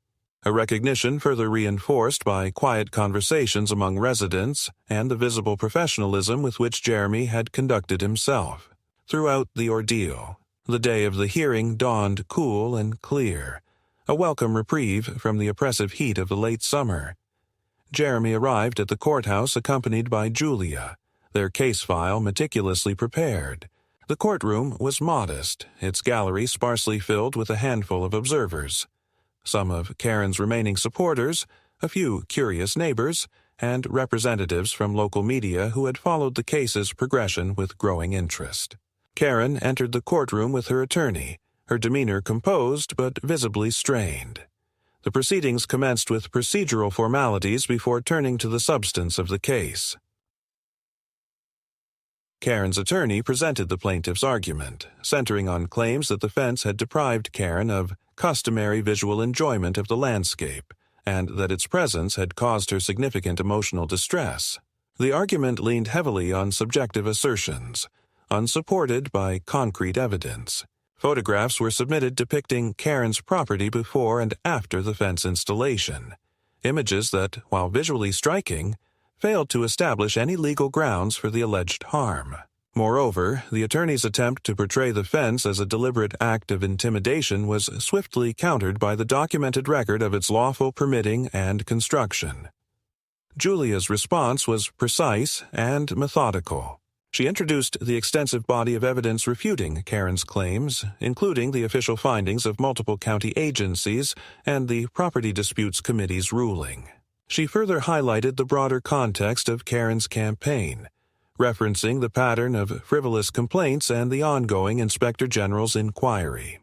a recognition further reinforced by quiet conversations among residents and the visible professionalism with which Jeremy had conducted himself. Throughout the ordeal, the day of the hearing dawned cool and clear, a welcome reprieve from the oppressive heat of the late summer. Jeremy arrived at the courthouse accompanied by Julia, their case file meticulously prepared. The courtroom was modest, its gallery sparsely filled with a handful of observers. Some of Karen's remaining supporters, a few curious neighbors, and representatives from local media who had followed the case's progression with growing interest. Karen entered the courtroom with her attorney, her demeanor composed but visibly strained. The proceedings commenced with procedural formalities before turning to the substance of the case. Karen's attorney presented the plaintiff's argument, centering on claims that the fence had deprived Karen of customary visual enjoyment of the landscape, and that its presence had caused her significant emotional distress. The argument leaned heavily on subjective assertions, unsupported by concrete evidence. Photographs were submitted depicting Karen's property before and after the fence installation, images that, while visually striking, failed to establish any legal grounds for the alleged harm. Moreover, the attorney's attempt to portray the fence as a deliberate act of intimidation was swiftly countered by the documented record of its lawful permitting and construction. Julia's response was precise and methodical. She introduced the extensive body of evidence refuting Karen's claims, including the official findings of multiple county agencies and the Property Disputes Committee's ruling. She further highlighted the broader context of Karen's campaign, referencing the pattern of frivolous complaints and the ongoing Inspector General's inquiry.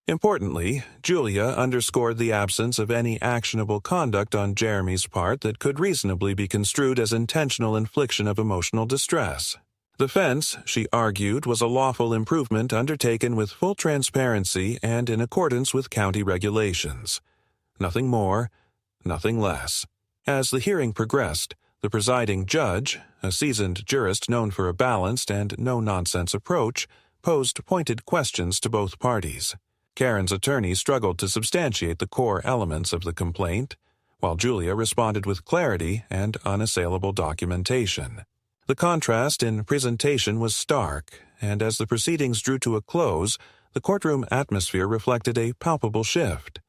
Importantly, Julia underscored the absence of any actionable conduct on Jeremy's part that could reasonably be construed as intentional infliction of emotional distress. The fence, she argued, was a lawful improvement undertaken with full transparency and in accordance with county regulations. Nothing more, nothing less. As the hearing progressed, the presiding judge, a seasoned jurist known for a balanced and no-nonsense approach, posed pointed questions to both parties. Karen's attorney struggled to substantiate the core elements of the complaint, while Julia responded with clarity and unassailable documentation. The contrast in presentation was stark, and as the proceedings drew to a close, the courtroom atmosphere reflected a palpable shift.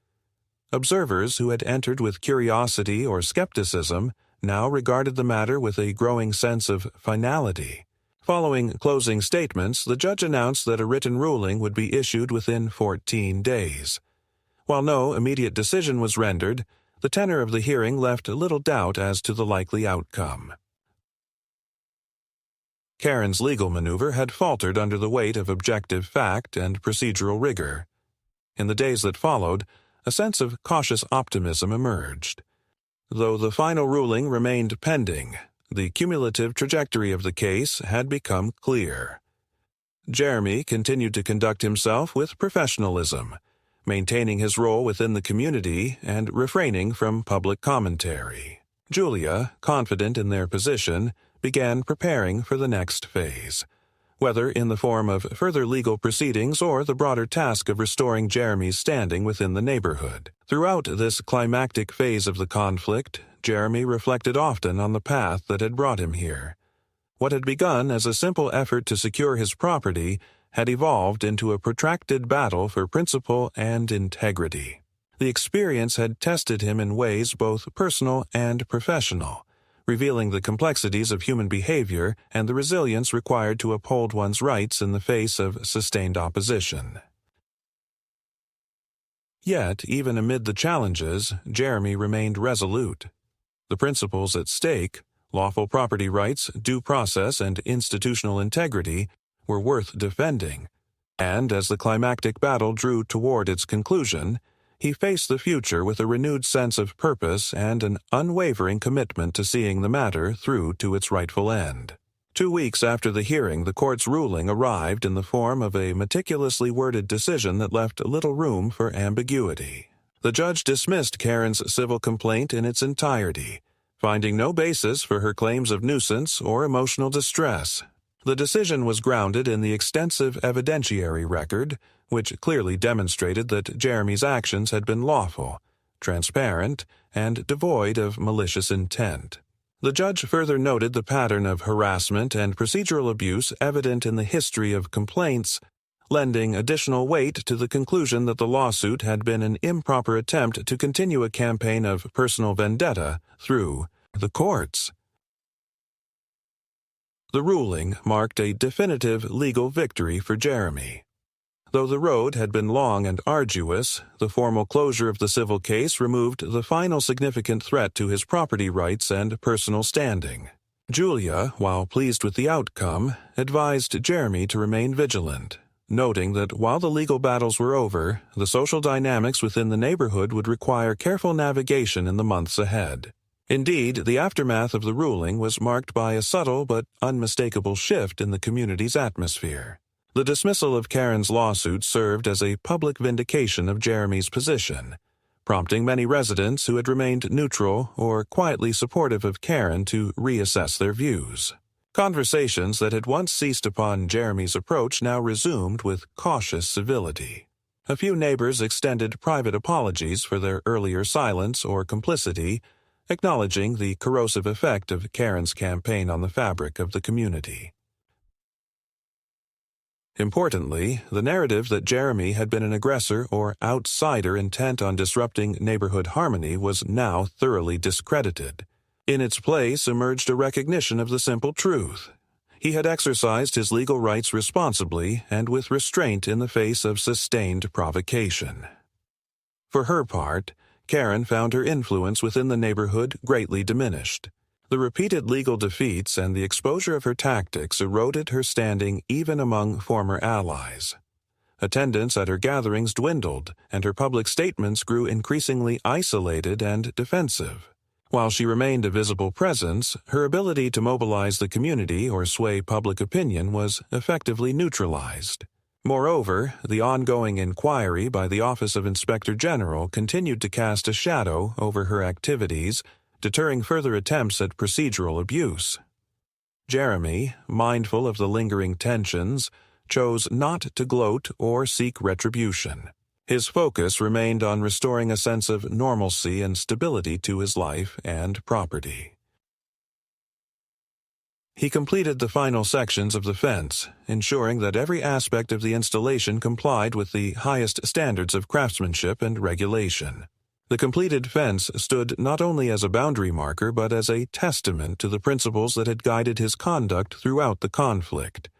Observers who had entered with curiosity or skepticism now regarded the matter with a growing sense of finality. Following closing statements, the judge announced that a written ruling would be issued within 14 days. While no immediate decision was rendered, the tenor of the hearing left little doubt as to the likely outcome. Karen's legal maneuver had faltered under the weight of objective fact and procedural rigor. In the days that followed, a sense of cautious optimism emerged. Though the final ruling remained pending, the cumulative trajectory of the case had become clear. Jeremy continued to conduct himself with professionalism, maintaining his role within the community and refraining from public commentary. Julia, confident in their position, began preparing for the next phase, whether in the form of further legal proceedings or the broader task of restoring Jeremy's standing within the neighborhood. Throughout this climactic phase of the conflict, Jeremy reflected often on the path that had brought him here. What had begun as a simple effort to secure his property had evolved into a protracted battle for principle and integrity. The experience had tested him in ways both personal and professional, revealing the complexities of human behavior and the resilience required to uphold one's rights in the face of sustained opposition. Yet, even amid the challenges, Jeremy remained resolute. The principles at stake, lawful property rights, due process, and institutional integrity, were worth defending, and as the climactic battle drew toward its conclusion, he faced the future with a renewed sense of purpose and an unwavering commitment to seeing the matter through to its rightful end. 2 weeks after the hearing, the court's ruling arrived in the form of a meticulously worded decision that left little room for ambiguity. The judge dismissed Karen's civil complaint in its entirety, finding no basis for her claims of nuisance or emotional distress. The decision was grounded in the extensive evidentiary record, which clearly demonstrated that Jeremy's actions had been lawful, transparent, and devoid of malicious intent. The judge further noted the pattern of harassment and procedural abuse evident in the history of complaints, lending additional weight to the conclusion that the lawsuit had been an improper attempt to continue a campaign of personal vendetta through the courts. The ruling marked a definitive legal victory for Jeremy. Though the road had been long and arduous, the formal closure of the civil case removed the final significant threat to his property rights and personal standing. Julia, while pleased with the outcome, advised Jeremy to remain vigilant, noting that while the legal battles were over, the social dynamics within the neighborhood would require careful navigation in the months ahead. Indeed, the aftermath of the ruling was marked by a subtle but unmistakable shift in the community's atmosphere. The dismissal of Karen's lawsuit served as a public vindication of Jeremy's position, prompting many residents who had remained neutral or quietly supportive of Karen to reassess their views. Conversations that had once ceased upon Jeremy's approach now resumed with cautious civility. A few neighbors extended private apologies for their earlier silence or complicity, acknowledging the corrosive effect of Karen's campaign on the fabric of the community. Importantly, the narrative that Jeremy had been an aggressor or outsider intent on disrupting neighborhood harmony was now thoroughly discredited. In its place emerged a recognition of the simple truth. He had exercised his legal rights responsibly and with restraint in the face of sustained provocation. For her part, Karen found her influence within the neighborhood greatly diminished. The repeated legal defeats and the exposure of her tactics eroded her standing even among former allies. Attendance at her gatherings dwindled, and her public statements grew increasingly isolated and defensive. While she remained a visible presence, her ability to mobilize the community or sway public opinion was effectively neutralized. Moreover, the ongoing inquiry by the Office of Inspector General continued to cast a shadow over her activities, deterring further attempts at procedural abuse. Jeremy, mindful of the lingering tensions, chose not to gloat or seek retribution. His focus remained on restoring a sense of normalcy and stability to his life and property. He completed the final sections of the fence, ensuring that every aspect of the installation complied with the highest standards of craftsmanship and regulation. The completed fence stood not only as a boundary marker but as a testament to the principles that had guided his conduct throughout the conflict: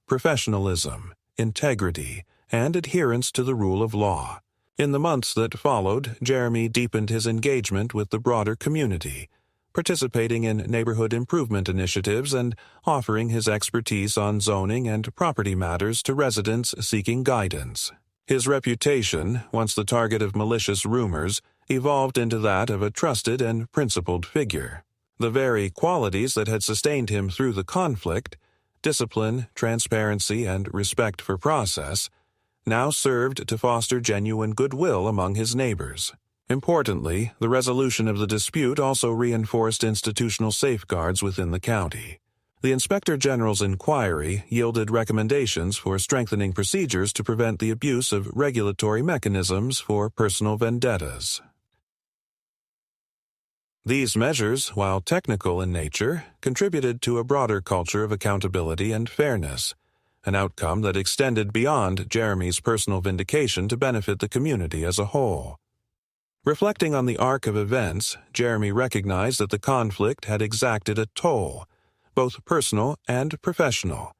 professionalism, integrity, and adherence to the rule of law. In the months that followed, Jeremy deepened his engagement with the broader community, participating in neighborhood improvement initiatives and offering his expertise on zoning and property matters to residents seeking guidance. His reputation, once the target of malicious rumors, evolved into that of a trusted and principled figure. The very qualities that had sustained him through the conflict, discipline, transparency, and respect for process, now served to foster genuine goodwill among his neighbors. Importantly, the resolution of the dispute also reinforced institutional safeguards within the county. The Inspector General's inquiry yielded recommendations for strengthening procedures to prevent the abuse of regulatory mechanisms for personal vendettas. These measures, while technical in nature, contributed to a broader culture of accountability and fairness, an outcome that extended beyond Jeremy's personal vindication to benefit the community as a whole. Reflecting on the arc of events, Jeremy recognized that the conflict had exacted a toll, both personal and professional.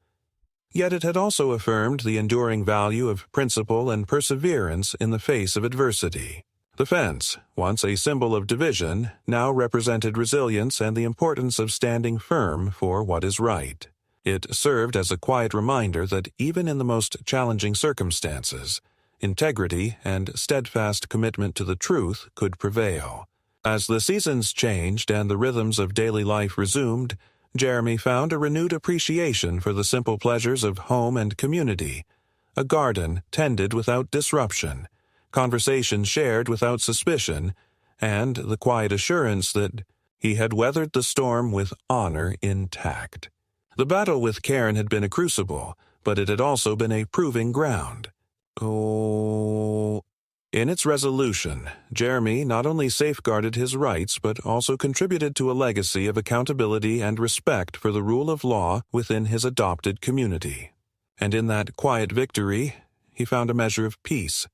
Yet it had also affirmed the enduring value of principle and perseverance in the face of adversity. The fence, once a symbol of division, now represented resilience and the importance of standing firm for what is right. It served as a quiet reminder that even in the most challenging circumstances, integrity and steadfast commitment to the truth could prevail. As the seasons changed and the rhythms of daily life resumed, Jeremy found a renewed appreciation for the simple pleasures of home and community: a garden tended without disruption, conversations shared without suspicion, and the quiet assurance that he had weathered the storm with honor intact. The battle with Karen had been a crucible, but it had also been a proving ground. In its resolution, Jeremy not only safeguarded his rights but also contributed to a legacy of accountability and respect for the rule of law within his adopted community. And in that quiet victory, he found a measure of peace,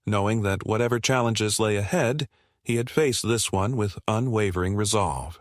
knowing that whatever challenges lay ahead, he had faced this one with unwavering resolve.